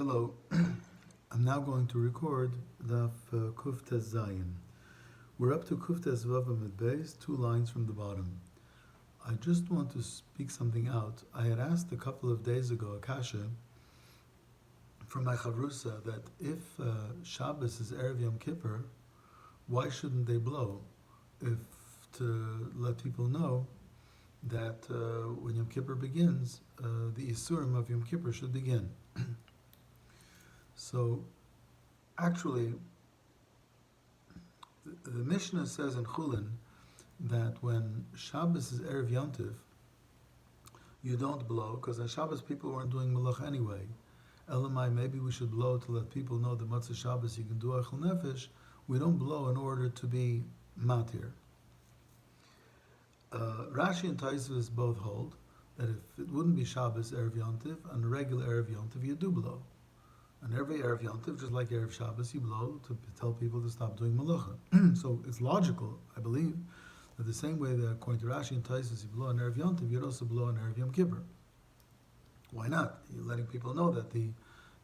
Hello. I'm now going to record Daf Kuf Tes Zayin. We're up to Kuf Tes Vav Amud Beis, 2 lines from the bottom. I just want to speak something out. I had asked a couple of days ago, Akasha, from my Chavrusa, that if Shabbos is Erev Yom Kippur, why shouldn't they blow? If to let people know that when Yom Kippur begins, the Isurim of Yom Kippur should begin. So, actually, the Mishnah says in Chulin that when Shabbos is Erev Yontiv, you don't blow, because on Shabbos people weren't doing Malach anyway. Elamai, maybe we should blow to let people know that Matzah Shabbos you can do Eichel Nefesh. We don't blow in order to be Matir. Rashi and Taisvis both hold that if it wouldn't be Shabbos Erev Yontiv, on a regular Erev Yontiv you do blow. And every Erev Yontiv, just like Erev Shabbos, you blow to tell people to stop doing Malacha. So it's logical, I believe, that the same way that according to Rashi and Taisus you blow on Erev Yontiv, you'd also blow on Erev Yom Kippur. Why not? You're letting people know that the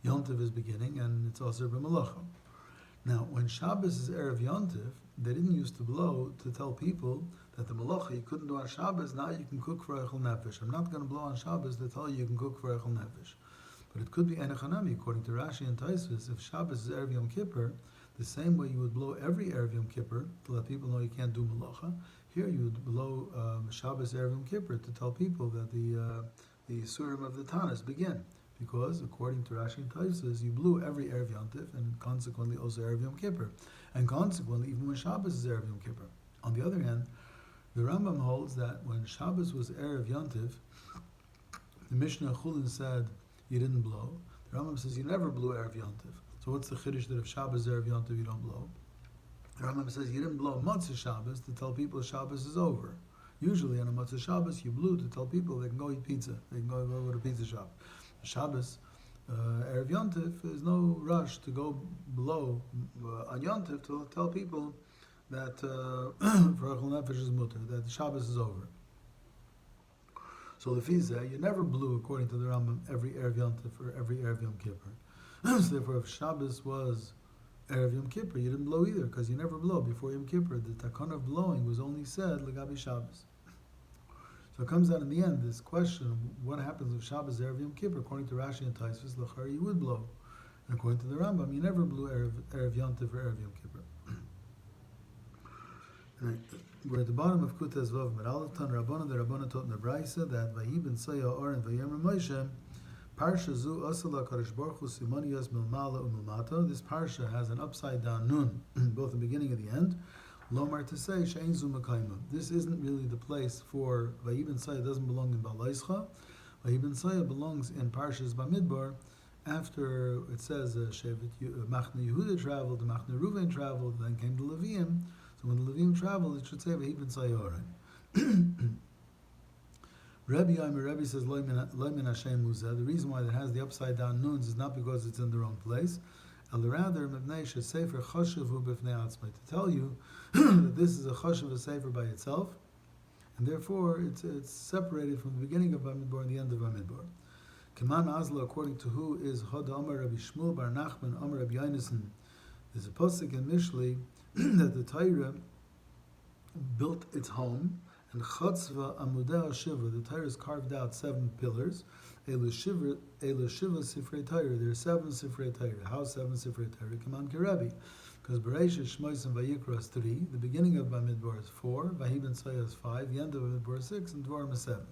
Yontiv is beginning and it's also B'Malacha. Now, when Shabbos is Erev Yontiv, they didn't used to blow to tell people that the Malacha you couldn't do on Shabbos, now you can cook for Eichel Nefesh. I'm not going to blow on Shabbos to tell you can cook for Eichel Nefesh. But it could be Enechanami, according to Rashi and Taisvis. If Shabbos is Erev Yom Kippur, the same way you would blow every Erev Yom Kippur to let people know you can't do Malacha, here you would blow Shabbos Erev Yom Kippur to tell people that the Surim of the Tanis begin. Because, according to Rashi and Taisvis, you blew every Erev Yom Tiv, and consequently also Erev Yom Kippur. And consequently, even when Shabbos is Erev Yom Kippur. On the other hand, the Rambam holds that when Shabbos was Erev Yom Tiv, the Mishnah Chulin said, you didn't blow. The Rambam says you never blew Erev Yontiv. So what's the chiddush that if Shabbos is Erev Yontiv you don't blow? The Rambam says you didn't blow Matzah Shabbos to tell people Shabbos is over. Usually on a Matzah Shabbos you blew to tell people they can go eat pizza. They can go to a pizza shop. Shabbos, Erev Yontiv, there's no rush to go blow on Yontiv to tell people that for Eichel Nefesh is mutter, that the Shabbos is over. So the Fizeh, you never blew, according to the Rambam, every Erev Yom Tiv or every Erev Yom Kippur. So therefore, if Shabbos was Erev Yom Kippur, you didn't blow either, because you never blow before Yom Kippur. The takon of blowing was only said Legabi Shabbos. So it comes out in the end, this question, what happens if Shabbos is Erev Yom Kippur? According to Rashi and Taisvis, L'char, you would blow. And according to the Rambam, you never blew Erev Yom Tiv or Erev Yom Kippur. We're at the bottom of Kutes Vav Meralef Tan Rabbana. The Rabbana taught in the Braisa that Vahi ben Saya Or and Vayemer Moshe Parsha Zu Asala Kadosh Baruch Hu Simoniyas Milmala Umilmata. This parsha has an upside down nun, both the beginning and the end. Lomar to say Shein Zu Mekayma. This isn't really the place for Vahi ben Saya. Doesn't belong in Balaischa. Vahi ben Saya belongs in Parshas Bamidbar. After it says Shevet Machne Yehuda traveled, Machne Ruven traveled, then came the Leviim. So when the Levim traveled, it should say Vahi ben Sayorin. Rebbe says Loimin Hashem Muzeh. The reason why it has the upside down nuns is not because it's in the wrong place. Rather, Mebnei Sefer Choshevu B'fnei Atzmai, to tell you that this is a Choshev, a Sefer by itself, and therefore it's separated from the beginning of Bamidbar and the end of Bamidbar. Keman Azla, according to who is Hod Amar Rabbi Shmuel Bar Nachman Amar Rabbi Yonasan. There's a pasuk in Mishli that the Torah built its home, and Chatzva Amudei Shiva, the Torah is carved out 7 pillars. Elu Shiva Sifrei Torah. There are 7 Sifrei Torah. How 7 Sifrei Torah? Come on, Kerebi. Because Bereishis, Shmois, and Vayikra is 3. The beginning of Bamidbar is 4. Vahi ben Saya is 5. The end of Bamidbar is 6. And Dvarim is 7.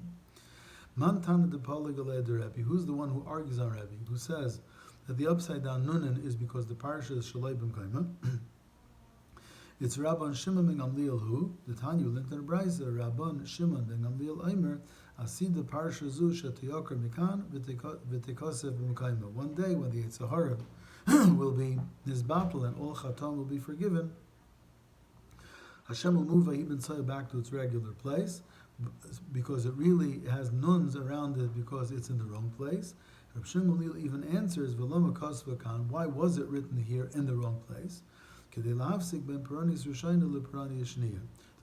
Mantana de Paligalei de Rebbe. Who's the one who argues on Rebbe? Who says that the upside down nunin is because the parsha is Shalei B'Mkaima? It's Rabban Shimon ben Gamliel who, the Tanya linked in the Braisa, Rabban Shimon ben Gamliel Eimer, Asid the Parsha Zu Shetiyokar Mikan V'Tikosev B'Mkaima. One day when the Yitzhahara will be Nizbatel and all Chatam will be forgiven, Hashem will move Vahi ben Saya back to its regular place, because it really has nuns around it because it's in the wrong place. Reb Shimon even answers, V'loma Kosvakan, why was it written here in the wrong place? To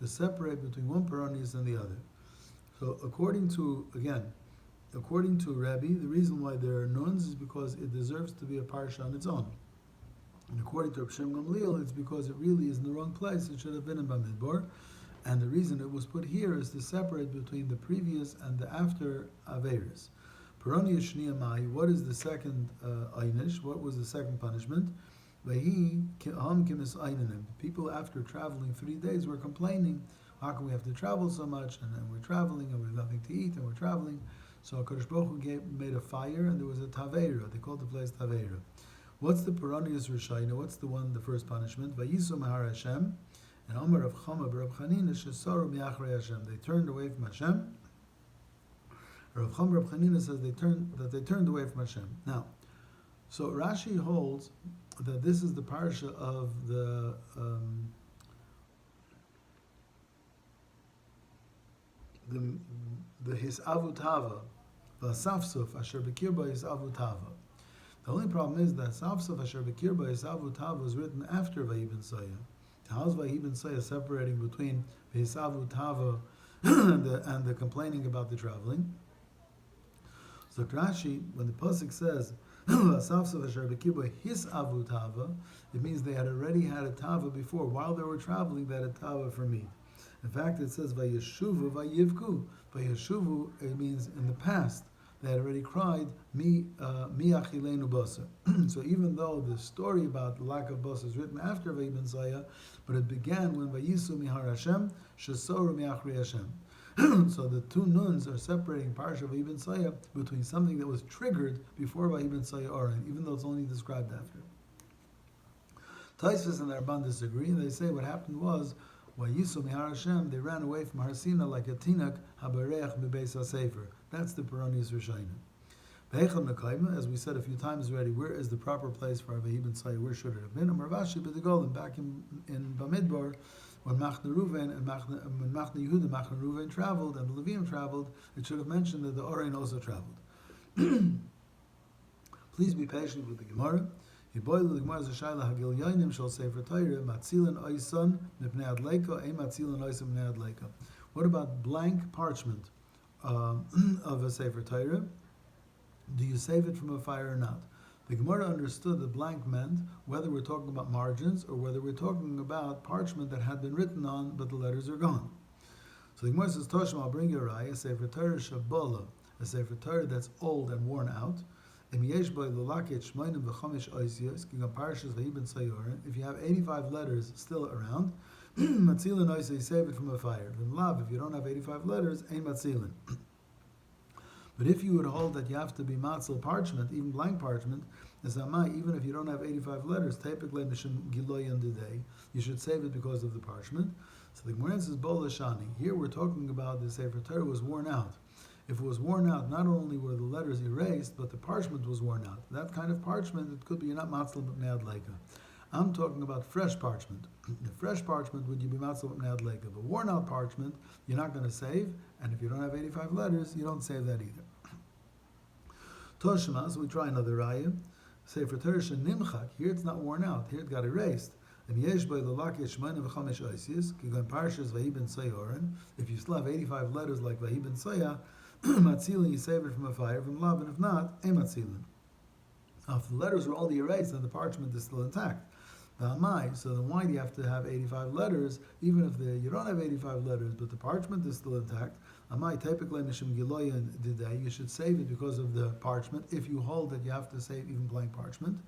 separate between one Paranis and the other. So according to, again, according to Rebbe, the reason why there are nuns is because it deserves to be a parsha on its own. And according to Reb Shem Gamliel, it's because it really is in the wrong place. It should have been in Bamidbar. And the reason it was put here is to separate between the previous and the after Averis. Peroni Shniya Mai, what is the second Einish? What was the second punishment? People after traveling 3 days were complaining, how can we have to travel so much? And then we're traveling and we have nothing to eat and we're traveling. So HaKadosh Baruch Hu made a fire and there was a Taveira. They called the place Taveira. What's the Peronius Rishayna? What's the first punishment? Vayisu Mahar Hashem. And Omer of Chama B'Rav Chanina Shesaru Mi'achrei Hashem. They turned away from Hashem. Rav Chama B'Rav Chanina says they turned away from Hashem. Now, so Rashi holds that this is the parsha of the Hisavu Tava, the Safsuf Asher Bekirba Hisavu Tava. The only problem is that Safsuf Asher Bekirba Hisavu Tava was written after Vayibin Saya. How's Vayibin Saya separating between Hisavu Tava and the complaining about the traveling? So Rashi, when the pasuk says Safsuf Asher Bekirba Hisavu Tava, it means they had already had a Tava before. While they were traveling, they had a Tava for meat. In fact, it says Vayeshuvu Vayivku. Vayeshuvu, it means in the past. They had already cried, Mi achilenu basar. So even though the story about the lack of basar is written after Vayibin Saya, but it began when Vayisu mihar Hashem, shesoru mi'achrei Hashem. So the two nuns are separating Parsha Vayibin Saya between something that was triggered before Vayibin Saya Oren, even though it's only described after. Taisvis and the Ramban disagree, and they say what happened was, Vayisu mihar Hashem, they ran away from Har Sinai like a tinak habareach bebeis hasefer. That's the Peronius Rishayna. As we said a few times already, where is the proper place for Vayibin Saya? Where should it have been? Ravashi b'degolim, back in Bamidbar, when Machne Ruven and when Machne Yehuda and Machne Ruven traveled and the Levim traveled, it should have mentioned that the Orein also traveled. Please be patient with the Gemara. What about blank parchment of a Sefer Torah? Do you save it from a fire or not? The Gemara understood that blank meant whether we're talking about margins or whether we're talking about parchment that had been written on but the letters are gone. So the Gemara says, Toshma, I'll bring you a raya, a Sefer Torah Shabala, a Sefer Torah that's old and worn out. If you have 85 letters still around, Matzilin you save it from a fire. If you don't have 85 letters, ain't Matzilin. But if you would hold that you have to be matzil parchment, even blank parchment, as amai, even if you don't have 85 letters, you should save it because of the parchment. So the Gemara says, Bolashani. Here we're talking about the Sefer Torah was worn out. If it was worn out, not only were the letters erased, but the parchment was worn out. That kind of parchment, it could be you're not matzil b'nei adleika. I'm talking about fresh parchment. The fresh parchment, would you be matzil b'nei adleika? But worn out parchment, you're not going to save, and if you don't have 85 letters, you don't save that either. Toshma, so we try another raya. Sefer Torah nimchak. Here it's not worn out. Here it got erased. If you still have 85 letters like Vayibin Saya, Matzilin, you save it from a fire, from love, and if not, Matzilin. If the letters were already erased, then the parchment is still intact. So then why do you have to have 85 letters, even if you don't have 85 letters, but the parchment is still intact? You should save it because of the parchment, if you hold that you have to save even blank parchment.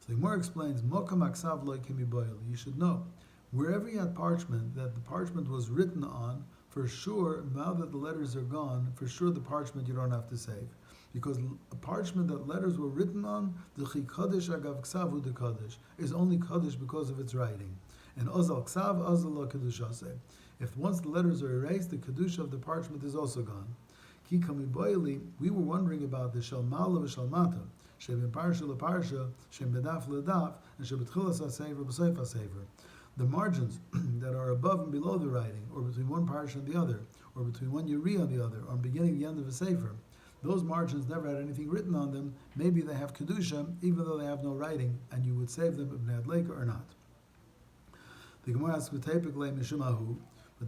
So the Gemara explains, you should know, wherever you had parchment, that the parchment was written on, for sure, now that the letters are gone, for sure the parchment you don't have to save. Because a parchment that letters were written on, the chi kadosh agav ksavu de kadosh, is only kadosh because of its writing. And ozal ksav, ozal lo kedushase. If once the letters are erased, the kedusha of the parchment is also gone. Ki kami boili, we were wondering about the shalmala v'shalmata, shem parsha leparsha, shem bedaf ledaf, and shem betchilas hasefer b'seif hasefer. The margins that are above and below the writing, or between one parsha and the other, or between one yuri and the other, or beginning and the end of a sefer, those margins never had anything written on them. Maybe they have kedusha, even though they have no writing, and you would save them ibn adleika or not. The Gemara asks, but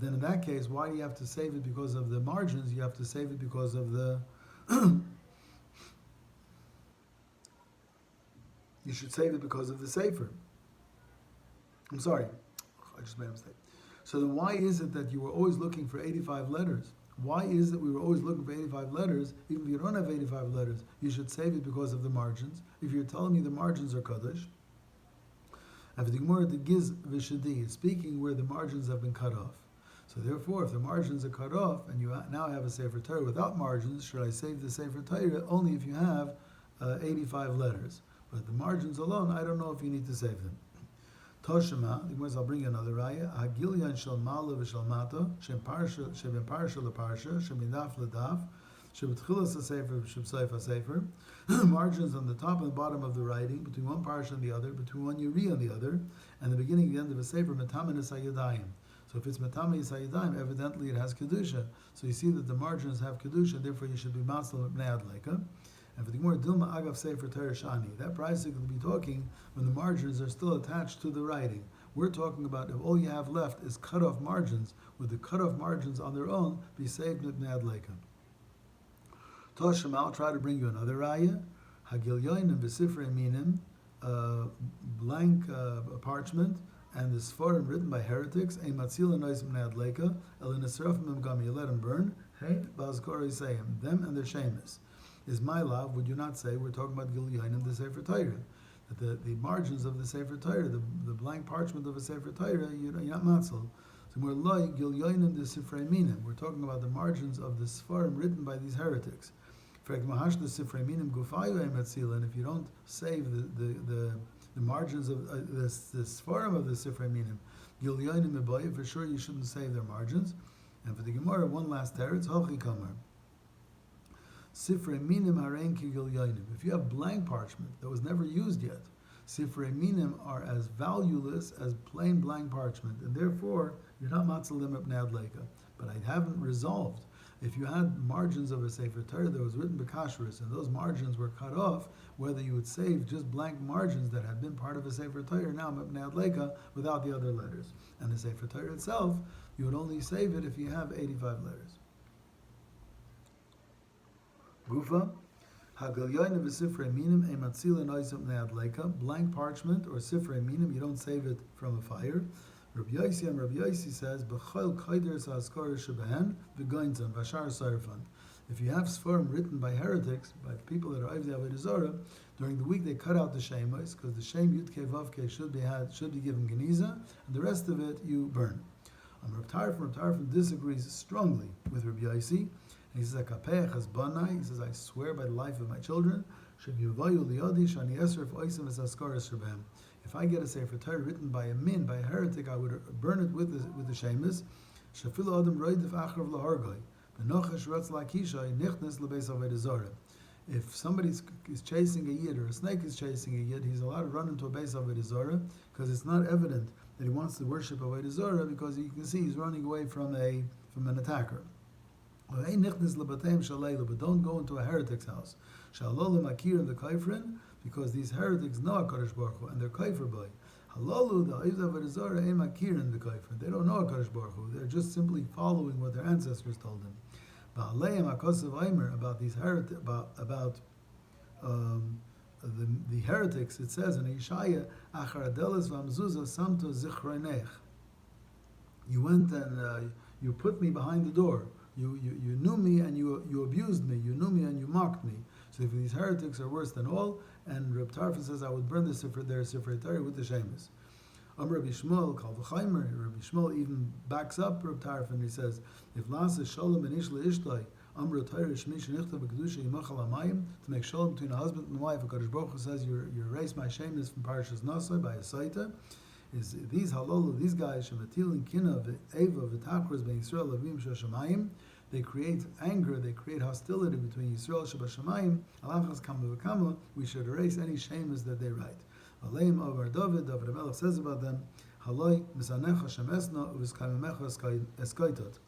then in that case, why do you have to save it because of the margins? You have to save it because of the You should save it because of the Sefer. I'm sorry, I just made a mistake. So then why is it that you were always looking for 85 letters? Why is it we were always looking for 85 letters? Even if you don't have 85 letters, you should save it because of the margins. If you're telling me the margins are Kaddish, and the Gemara, the Giz Vishadi is speaking where the margins have been cut off. So therefore, if the margins are cut off and you now have a Sefer Torah without margins, should I save the Sefer Torah only if you have 85 letters? But the margins alone, I don't know if you need to save them. Toshima, the Gemara, I'll bring you another raya. Hagilyan shel mala v'shel mata, shem parsha leparsha, shem midaf ledaf, shem b'tchilas hasefer, shem seif hasefer. Margins on the top and the bottom of the writing, between one parsha and the other, between one yuri and the other, and the beginning and the end of a sefer, metamin esayadayim. So if it's metamin esayadayim, evidently it has kedusha. So you see that the margins have kedusha, therefore you should be masal b'nei adleika. And for the Gemara, Dilma Agav Sefer Torah Shani, that price could be talking when the margins are still attached to the writing. We're talking about if all you have left is cut off margins, would the cut off margins on their own be saved with Adleika? Toshim, I'll try to bring you another raya. Hagil Yoinim V'Sifrei Minim, blank parchment, and the Sforim written by heretics, Ein Matzila Nois Adleika, Elin Esrafim Gami, you let them burn, hey, Bazkor Yisayim, them and their shemus. Is my love, would you not say, we're talking about Gil Yoinim, the Sefer Torah, that the margins of the Sefer Torah, the blank parchment of a Sefer Torah, you're not matzal. So we're like Gil Yoinim, the Sifrei Minim. We're talking about the margins of the Sfarim written by these heretics. And if you don't save the margins of the Sfarim of the Sifrei Minim, Gil Yoinim, for sure you shouldn't save their margins. And for the Gemara, one last teretz, Hochi Kamar. Sifrei minim harein kigil yoinim. If you have blank parchment that was never used yet, sifrei minim are as valueless as plain blank parchment, and therefore you're not matzalim b'nei adleika. But I haven't resolved. If you had margins of a Sefer Torah that was written b'kashrus, and those margins were cut off, whether you would save just blank margins that had been part of a Sefer Torah now b'nei adleika without the other letters. And the Sefer Torah itself, you would only save it if you have 85 letters. Gufa, Hagil Yoinim v'Sifrei Minim ematzila noisam neadleika, blank parchment or Sifrei Minim, you don't save it from a fire. Rabbi Yosi says, B'chol koider sa'askar shebehen v'goinzan v'ashar sarfan. If you have Sforim written by heretics, by people that are Oivdei Avodah Zarah, during the week they cut out the Shemos, because the Shem Yudke Vavke should be given Geniza, and the rest of it you burn. Reb Tarfon disagrees strongly with Rabbi Yosi. He says, he says, I swear by the life of my children, if I get a Sefer Torah written by a min, by a heretic, I would burn it with the shemus. If somebody is chasing a yid, or a snake is chasing a yid, he's allowed to run into a base of Avodah Zarah, because it's not evident that he wants to worship Avodah Zarah, because you can see he's running away from an attacker. But don't go into a heretic's house. Because these heretics know HaKadosh Baruch Hu, and they're kaifer by. They don't know HaKadosh Baruch Hu. They're just simply following what their ancestors told them. About these heretics, about the heretics, it says in Yeshaya, you went and you put me behind the door. You knew me and you abused me. You knew me and you mocked me. So if these heretics are worse than all, and Reb Tarfon says, I would burn their Sefer Torah with the shemus. Rabbi Shmuel, Kal V'chaimer, Rabbi Shmuel even backs up Reb Tarfon. He says, if Lasa Shalom and Ish Le'ishtoi, Amr Torah Shmish Nichtav B'Kedusha Yimachal Amayim, to make shalom between a husband and wife, HaKadosh Baruch Hu says, you erase my shemus from Parashas Nasai by a Saita. Is these halolu, these guys, Shematil Kina Eva V'Tachros Ben Yisrael Avim Shashamayim, they create anger, they create hostility between Yisrael Shabashamayim, Alachas Kama V'Kama, we should erase any shemus that they write. Aleim Avar David HaMelech says about them, Haloi Misanecha Shemesna Uv'Skamemecha Eskaitot.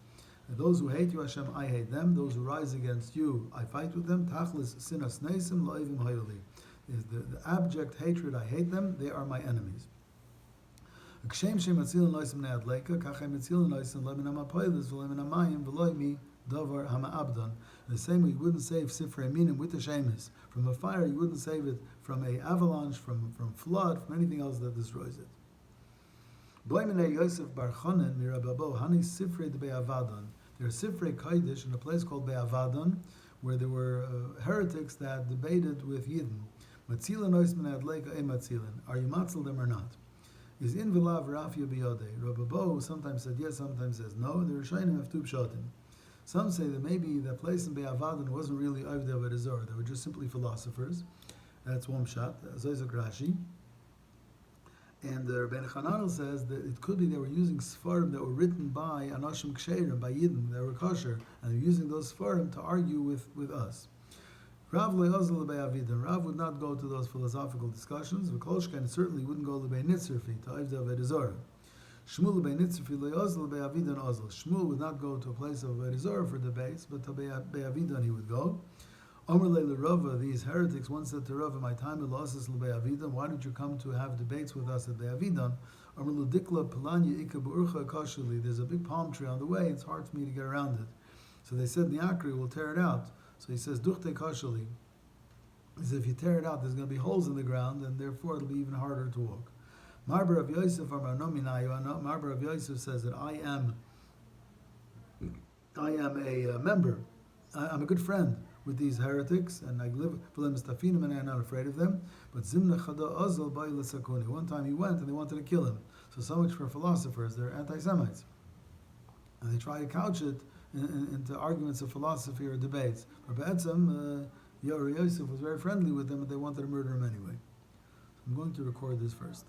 Those who hate you, Hashem, I hate them. Those who rise against you, I fight with them. Tachlis Sinas Neisim Lo'ivim Hayoli. Is the abject hatred, I hate them, they are my enemies. Kshem Shematzil Noisim Neadleika, Kachem Metzil Noisim Lemin Amapoilis, V'Lemin Amayim, V'Loimi, Dovar Hama Abdon. The same way you wouldn't save Sifrei Minim with the Shemus from a fire, you wouldn't save it from a avalanche, from flood, from anything else that destroys it. Boimene Yosef Bar Chonen Mirababo Hani Sifrei de Be'avadon. There's Sifrei Kodesh in a place called Be'avadon, where there were heretics that debated with Yidden. Matzilin Oisman Adleika E Matzilin. Are you matzil them or not? Is in Vilav Rafia Biyode. Rababo sometimes said yes, sometimes says no, and the Rishonim have two pshatim. Some say that maybe the place in Be'avadon wasn't really Avdei Avodah Zarah. They were just simply philosophers. That's one pshat. Zoizak Rashi. And Rabbeinu Chananel says that it could be they were using Sfarim that were written by Anashim Ksherim, by Yidden, that were kosher, and they're using those Sfarim to argue with us. Rav le'ozl lebei avidim. Rav would not go to those philosophical discussions. V'kolshkan certainly wouldn't go lebei nitzerfi, to Avdei Avodah Zarah. Shmuel lebei nitzerfi le'ozl lebei avidim ozl. Shmuel would not go to a place of Avodah Zarah for debates, but to bei avidim he would go. Omer le Rava, these heretics once said to Rava, my time is lost lebei avidim. Why did you come to have debates with us at bei avidim? Omer le dikla pelanya ika be'urcha kashuli. There's a big palm tree on the way. It's hard for me to get around it. So they said, Niakri, we'll tear it out. So he says, Duchte kashali. He says, if you tear it out, there's going to be holes in the ground, and therefore it'll be even harder to walk. Marbar Rav Yosef Marbar Rav Yosef says that I am a member. I'm a good friend with these heretics, and I live for them stafinim, and I'm not afraid of them. But Zimna Chada Azal Bay L'Sakuni. One time he went, and they wanted to kill him. So much for philosophers. They're anti-Semites, and they try to couch it into arguments of philosophy or debates. But Be'etzem, Yosef was very friendly with them, and they wanted to murder him anyway. So I'm going to record this first.